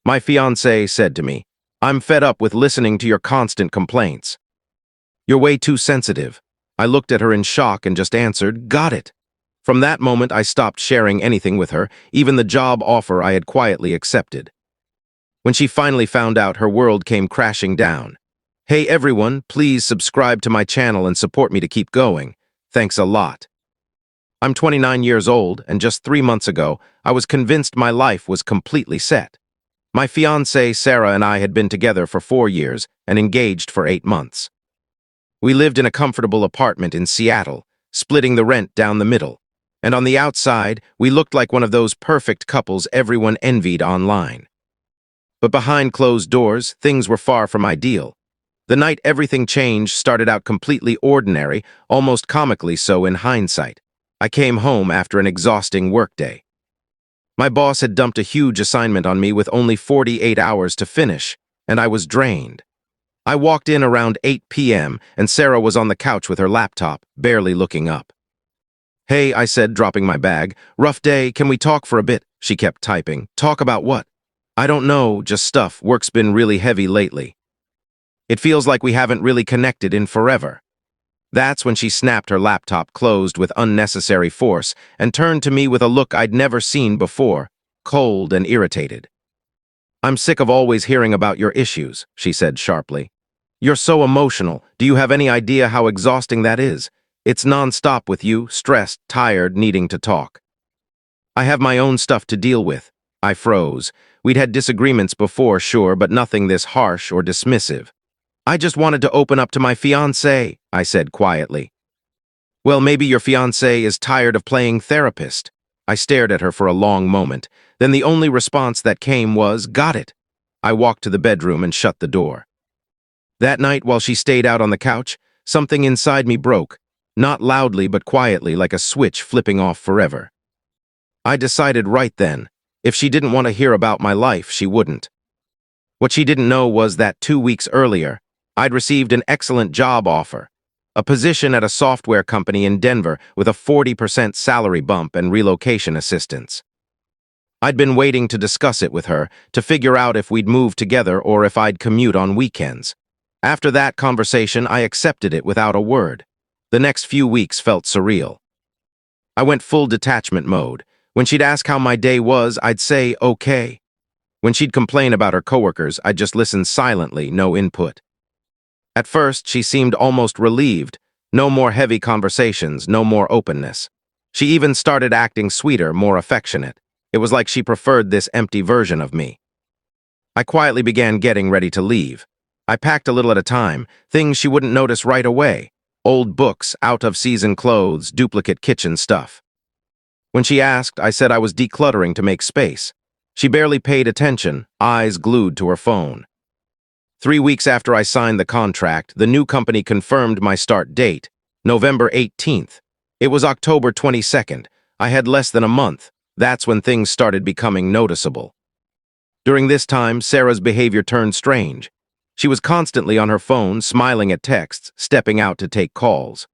My fiancé said to me, "I'm fed up with listening to your constant complaints. You're way too sensitive." I looked at her in shock and just answered, "Got it." From that moment, I stopped sharing anything with her, even the job offer I had quietly accepted. When she finally found out, her world came crashing down. "Hey everyone, please subscribe to my channel and support me to keep going. Thanks a lot." I'm 29 years old, and just 3 months ago, I was convinced my life was completely set. My fiancée, Sarah, and I had been together for 4 years and engaged for 8 months. We lived in a comfortable apartment in Seattle, splitting the rent down the middle. And on the outside, we looked like one of those perfect couples everyone envied online. But behind closed doors, things were far from ideal. The night everything changed started out completely ordinary, almost comically so in hindsight. I came home after an exhausting workday. My boss had dumped a huge assignment on me with only 48 hours to finish, and I was drained. I walked in around 8 p.m., and Sarah was on the couch with her laptop, barely looking up. "Hey," I said, dropping my bag. "Rough day, can we talk for a bit?" She kept typing. "Talk about what?" "I don't know, just stuff. Work's been really heavy lately. It feels like we haven't really connected in forever." That's when she snapped her laptop closed with unnecessary force and turned to me with a look I'd never seen before, cold and irritated. "I'm sick of always hearing about your issues," she said sharply. "You're so emotional. Do you have any idea how exhausting that is? It's nonstop with you, stressed, tired, needing to talk." "I have my own stuff to deal with." I froze. We'd had disagreements before, sure, but nothing this harsh or dismissive. "I just wanted to open up to my fiancé," I said quietly. "Well, maybe your fiancé is tired of playing therapist." I stared at her for a long moment. Then the only response that came was, "Got it." I walked to the bedroom and shut the door. That night, while she stayed out on the couch, something inside me broke, not loudly but quietly, like a switch flipping off forever. I decided right then, if she didn't want to hear about my life, she wouldn't. What she didn't know was that 2 weeks earlier, I'd received an excellent job offer, a position at a software company in Denver with a 40% salary bump and relocation assistance. I'd been waiting to discuss it with her, to figure out if we'd move together or if I'd commute on weekends. After that conversation, I accepted it without a word. The next few weeks felt surreal. I went full detachment mode. When she'd ask how my day was, I'd say, "Okay." When she'd complain about her coworkers, I'd just listen silently, no input. At first, she seemed almost relieved. No more heavy conversations, no more openness. She even started acting sweeter, more affectionate. It was like she preferred this empty version of me. I quietly began getting ready to leave. I packed a little at a time, things she wouldn't notice right away. Old books, out-of-season clothes, duplicate kitchen stuff. When she asked, I said I was decluttering to make space. She barely paid attention, eyes glued to her phone. 3 weeks after I signed the contract, the new company confirmed my start date, November 18th. It was October 22nd. I had less than a month. That's when things started becoming noticeable. During this time, Sarah's behavior turned strange. She was constantly on her phone, smiling at texts, stepping out to take calls.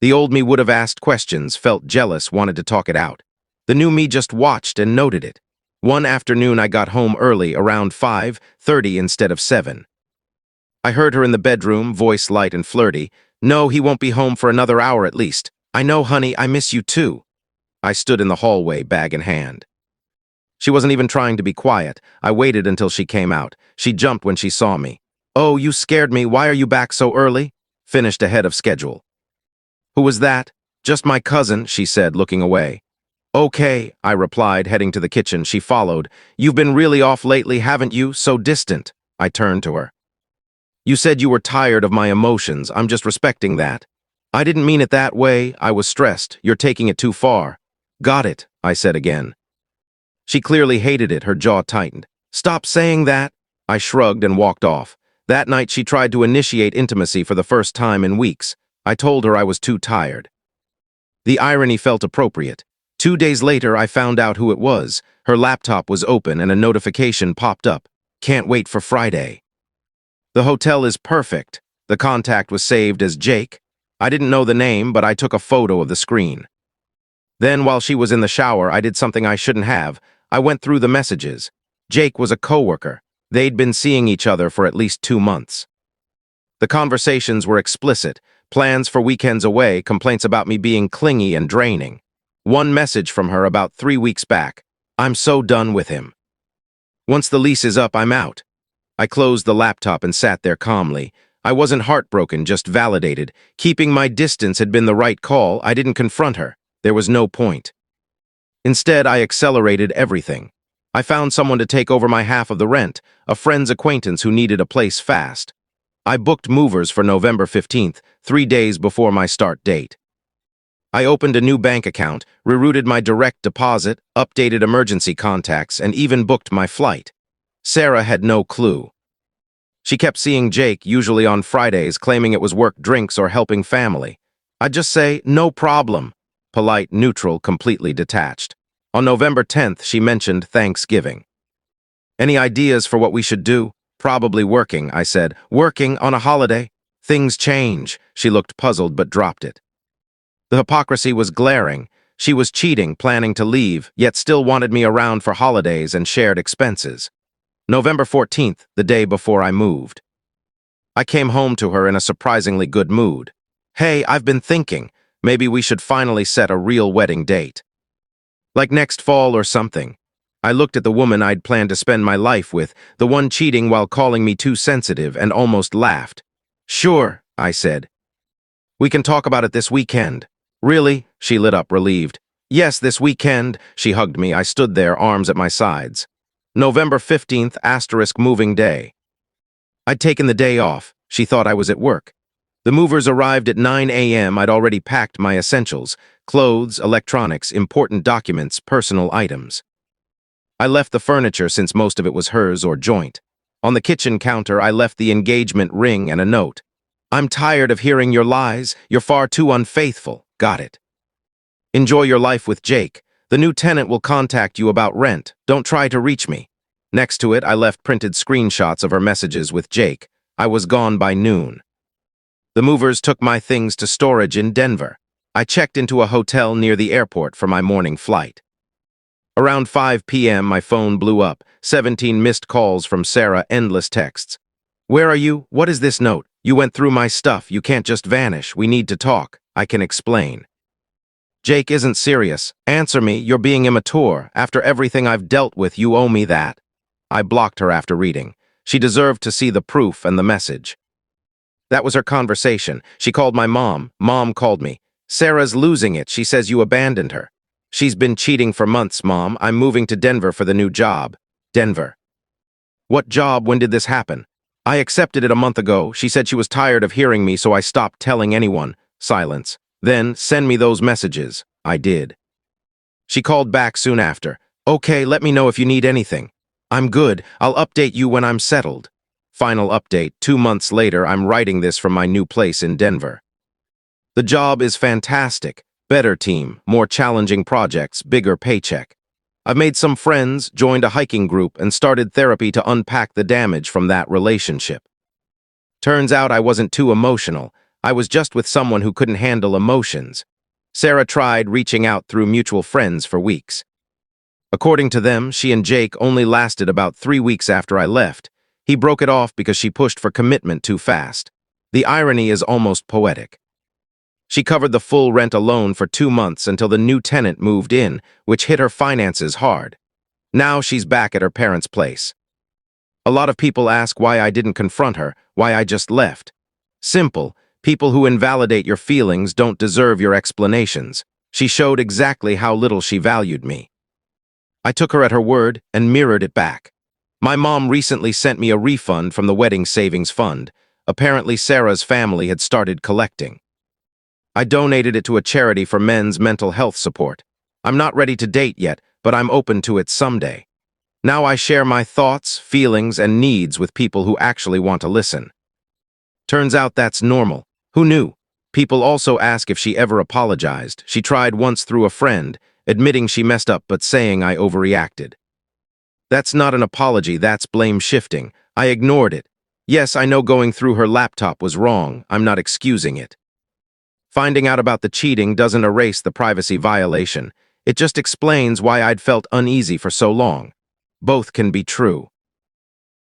The old me would have asked questions, felt jealous, wanted to talk it out. The new me just watched and noted it. One afternoon, I got home early, around 5:30 instead of 7. I heard her in the bedroom, voice light and flirty. "No, he won't be home for another hour at least." "I know, honey, I miss you too." I stood in the hallway, bag in hand. She wasn't even trying to be quiet. I waited until she came out. She jumped when she saw me. "Oh, you scared me. Why are you back so early?" Finished ahead of schedule. "Who was that?" "Just my cousin," she said, looking away. "Okay," I replied, heading to the kitchen. She followed. "You've been really off lately, haven't you? So distant." I turned to her. "You said you were tired of my emotions. I'm just respecting that." "I didn't mean it that way. I was stressed. You're taking it too far." "Got it," I said again. She clearly hated it, her jaw tightened. "Stop saying that." I shrugged and walked off. That night she tried to initiate intimacy for the first time in weeks. I told her I was too tired. The irony felt appropriate. 2 days later, I found out who it was. Her laptop was open and a notification popped up. "Can't wait for Friday." "The hotel is perfect." The contact was saved as Jake. I didn't know the name, but I took a photo of the screen. Then, while she was in the shower, I did something I shouldn't have. I went through the messages. Jake was a coworker. They'd been seeing each other for at least 2 months. The conversations were explicit, plans for weekends away, complaints about me being clingy and draining. One message from her about 3 weeks back. I'm so done with him. Once the lease is up, I'm out. I closed the laptop and sat there calmly. I wasn't heartbroken, just validated. Keeping my distance had been the right call. I didn't confront her. There was no point. Instead, I accelerated everything. I found someone to take over my half of the rent, a friend's acquaintance who needed a place fast. I booked movers for November 15th, 3 days before my start date. I opened a new bank account, rerouted my direct deposit, updated emergency contacts, and even booked my flight. Sarah had no clue. She kept seeing Jake, usually on Fridays, claiming it was work drinks or helping family. I'd just say, no problem. Polite, neutral, completely detached. On November 10th, she mentioned Thanksgiving. Any ideas for what we should do? Probably working, I said. Working on a holiday? Things change. She looked puzzled but dropped it. The hypocrisy was glaring. She was cheating, planning to leave, yet still wanted me around for holidays and shared expenses. November 14th, the day before I moved. I came home to her in a surprisingly good mood. Hey, I've been thinking, maybe we should finally set a real wedding date. Like next fall or something. I looked at the woman I'd planned to spend my life with, the one cheating while calling me too sensitive, and almost laughed. Sure, I said. We can talk about it this weekend. Really? She lit up, relieved. Yes, this weekend. She hugged me. I stood there, arms at my sides. November 15th, moving day. I'd taken the day off. She thought I was at work. The movers arrived at 9 a.m. I'd already packed my essentials, clothes, electronics, important documents, personal items. I left the furniture since most of it was hers or joint. On the kitchen counter, I left the engagement ring and a note. I'm tired of hearing your lies. You're far too unfaithful. Got it. Enjoy your life with Jake. The new tenant will contact you about rent. Don't try to reach me. Next to it, I left printed screenshots of her messages with Jake. I was gone by noon. The movers took my things to storage in Denver. I checked into a hotel near the airport for my morning flight. Around 5 p.m., my phone blew up. 17 missed calls from Sarah, endless texts. Where are you? What is this note? You went through my stuff. You can't just vanish. We need to talk. I can explain. Jake isn't serious. Answer me. You're being immature. After everything I've dealt with, you owe me that. I blocked her after reading. She deserved to see the proof and the message. That was her conversation. She called my mom. Mom called me. Sarah's losing it. She says you abandoned her. She's been cheating for months, Mom. I'm moving to Denver for the new job. Denver. What job? When did this happen? I accepted it a month ago. She said she was tired of hearing me, so I stopped telling anyone. Silence. Then, send me those messages. I did. She called back soon after. Okay, let me know if you need anything. I'm good. I'll update you when I'm settled. Final update. 2 months later, I'm writing this from my new place in Denver. The job is fantastic. Better team, more challenging projects, bigger paycheck. I've made some friends, joined a hiking group, and started therapy to unpack the damage from that relationship. Turns out I wasn't too emotional. I was just with someone who couldn't handle emotions. Sarah tried reaching out through mutual friends for weeks. According to them, she and Jake only lasted about 3 weeks after I left. He broke it off because she pushed for commitment too fast. The irony is almost poetic. She covered the full rent alone for 2 months until the new tenant moved in, which hit her finances hard. Now she's back at her parents' place. A lot of people ask why I didn't confront her, why I just left. Simple. People who invalidate your feelings don't deserve your explanations. She showed exactly how little she valued me. I took her at her word and mirrored it back. My mom recently sent me a refund from the wedding savings fund. Apparently Sarah's family had started collecting. I donated it to a charity for men's mental health support. I'm not ready to date yet, but I'm open to it someday. Now I share my thoughts, feelings, and needs with people who actually want to listen. Turns out that's normal. Who knew? People also ask if she ever apologized. She tried once through a friend, admitting she messed up but saying I overreacted. That's not an apology, that's blame shifting. I ignored it. Yes, I know going through her laptop was wrong. I'm not excusing it. Finding out about the cheating doesn't erase the privacy violation. It just explains why I'd felt uneasy for so long. Both can be true.